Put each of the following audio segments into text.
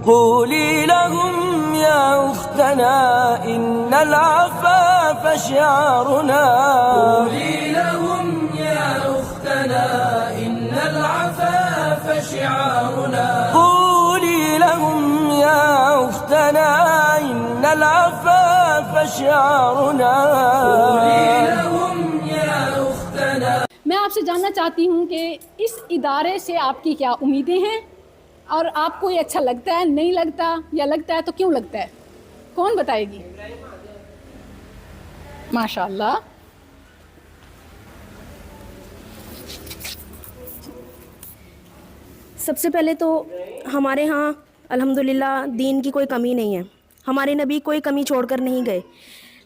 قولي لهم يا أختنا إن العفاف شعارنا. قولي لهم يا أختنا إن العفاف شعارنا. قولي لهم يا أختنا إن العفاف شعارنا. قولي لهم يا أختنا. میں آپ سے جاننا چاہتی ہوں کہ اس ادارے سے آپ کی کیا امیدیں ہیں، اور آپ کو یہ اچھا لگتا ہے، نہیں لگتا، یا لگتا ہے تو کیوں لگتا ہے؟ کون بتائے گی؟ ماشاء اللہ. سب سے پہلے تو ہمارے ہاں الحمدللہ دین کی کوئی کمی نہیں ہے. ہمارے نبی کوئی کمی چھوڑ کر نہیں گئے،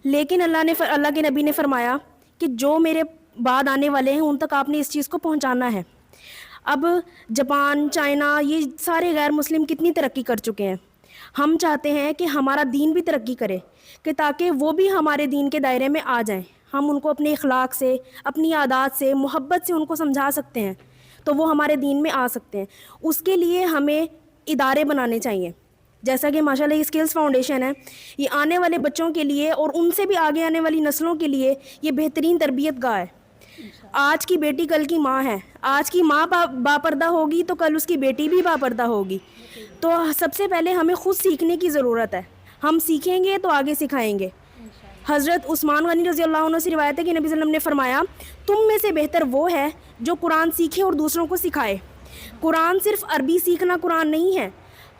لیکن اللہ کے نبی نے فرمایا کہ جو میرے بعد آنے والے ہیں ان تک آپ نے اس چیز کو پہنچانا ہے. اب جاپان، چائنا، یہ سارے غیر مسلم کتنی ترقی کر چکے ہیں. ہم چاہتے ہیں کہ ہمارا دین بھی ترقی کرے، کہ تاکہ وہ بھی ہمارے دین کے دائرے میں آ جائیں. ہم ان کو اپنے اخلاق سے، اپنی عادات سے، محبت سے ان کو سمجھا سکتے ہیں تو وہ ہمارے دین میں آ سکتے ہیں. اس کے لیے ہمیں ادارے بنانے چاہیے، جیسا کہ ماشاء اللہ یہ اسکلز فاؤنڈیشن ہے. یہ آنے والے بچوں کے لیے اور ان سے بھی آگے آنے والی نسلوں کے لیے یہ بہترین تربیت گاہ ہے. آج کی بیٹی کل کی ماں ہے. آج کی ماں باپردہ ہوگی تو کل اس کی بیٹی بھی باپردہ ہوگی. تو سب سے پہلے ہمیں خود سیکھنے کی ضرورت ہے. ہم سیکھیں گے تو آگے سکھائیں گے. حضرت عثمان غنی رضی اللہ عنہ سے روایت ہے کہ نبی صلی اللہ علیہ وسلم نے فرمایا تم میں سے بہتر وہ ہے جو قرآن سیکھے اور دوسروں کو سکھائے. قرآن صرف عربی سیکھنا قرآن نہیں ہے،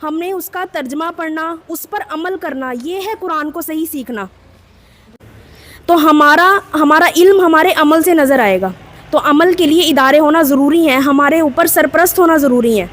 ہم نے اس کا ترجمہ پڑھنا، اس پر عمل کرنا، یہ ہے قرآن کو صحیح سیکھنا. تو ہمارا علم ہمارے عمل سے نظر آئے گا. تو عمل کے لیے ادارے ہونا ضروری ہیں، ہمارے اوپر سرپرست ہونا ضروری ہے.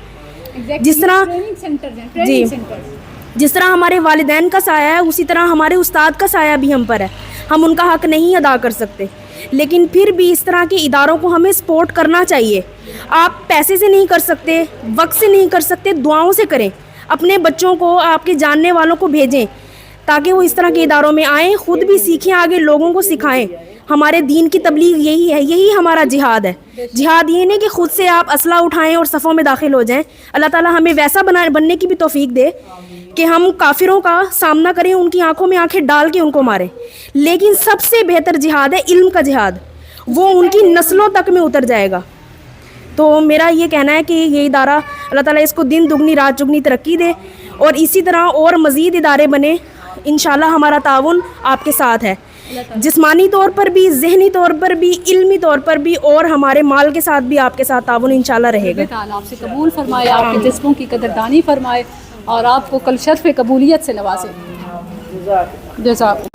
جس طرح ہمارے والدین کا سایہ ہے اسی طرح ہمارے استاد کا سایہ بھی ہم پر ہے. ہم ان کا حق نہیں ادا کر سکتے، لیکن پھر بھی اس طرح کے اداروں کو ہمیں سپورٹ کرنا چاہیے. آپ پیسے سے نہیں کر سکتے، وقت سے نہیں کر سکتے، دعاؤں سے کریں. اپنے بچوں کو، آپ کے جاننے والوں کو بھیجیں تاکہ وہ اس طرح کے اداروں میں آئیں، خود بھی سیکھیں، آگے لوگوں کو سکھائیں. ہمارے دین کی تبلیغ یہی ہے، یہی ہمارا جہاد ہے. جہاد یہ نہیں کہ خود سے آپ اسلحہ اٹھائیں اور صفوں میں داخل ہو جائیں. اللہ تعالیٰ ہمیں ویسا بننے کی بھی توفیق دے کہ ہم کافروں کا سامنا کریں، ان کی آنکھوں میں آنکھیں ڈال کے ان کو ماریں. لیکن سب سے بہتر جہاد ہے علم کا جہاد، وہ ان کی نسلوں تک میں اتر جائے گا. تو میرا یہ کہنا ہے کہ یہ ادارہ اللہ تعالیٰ اس کو دن دگنی رات چگنی ترقی دے، اور اسی طرح اور مزید ادارے بنے. انشاءاللہ ہمارا تعاون آپ کے ساتھ ہے، جسمانی طور پر بھی، ذہنی طور پر بھی، علمی طور پر بھی، اور ہمارے مال کے ساتھ بھی آپ کے ساتھ تعاون انشاءاللہ رہے گا. تعالیٰ آپ سے قبول فرمائے، آپ کے جذبوں کی قدردانی فرمائے، اور آپ کو کل شرف قبولیت سے نوازے.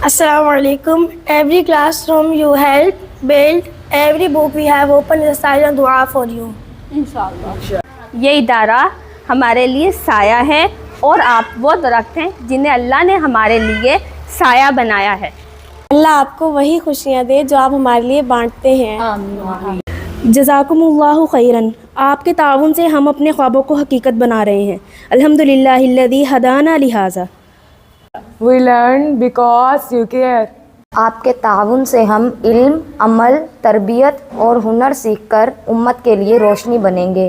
السلام علیکم. Every classroom you help build, every book we have opened is a silent dua for you. انشاءاللہ. یہ ادارہ ہمارے لیے سایہ ہے، اور آپ وہ درخت ہیں جنہیں اللہ نے ہمارے لیے سایہ بنایا ہے. اللہ آپ کو وہی خوشیاں دے جو آپ ہمارے لیے بانٹتے ہیں. آمین. جزاکم اللہ خیراً. آپ کے تعاون سے ہم اپنے خوابوں کو حقیقت بنا رہے ہیں. الحمدللہ الذی ہدانا لہذا. We learn because you care. آپ کے تعاون سے ہم علم، عمل، تربیت اور ہنر سیکھ کر امت کے لیے روشنی بنیں گے.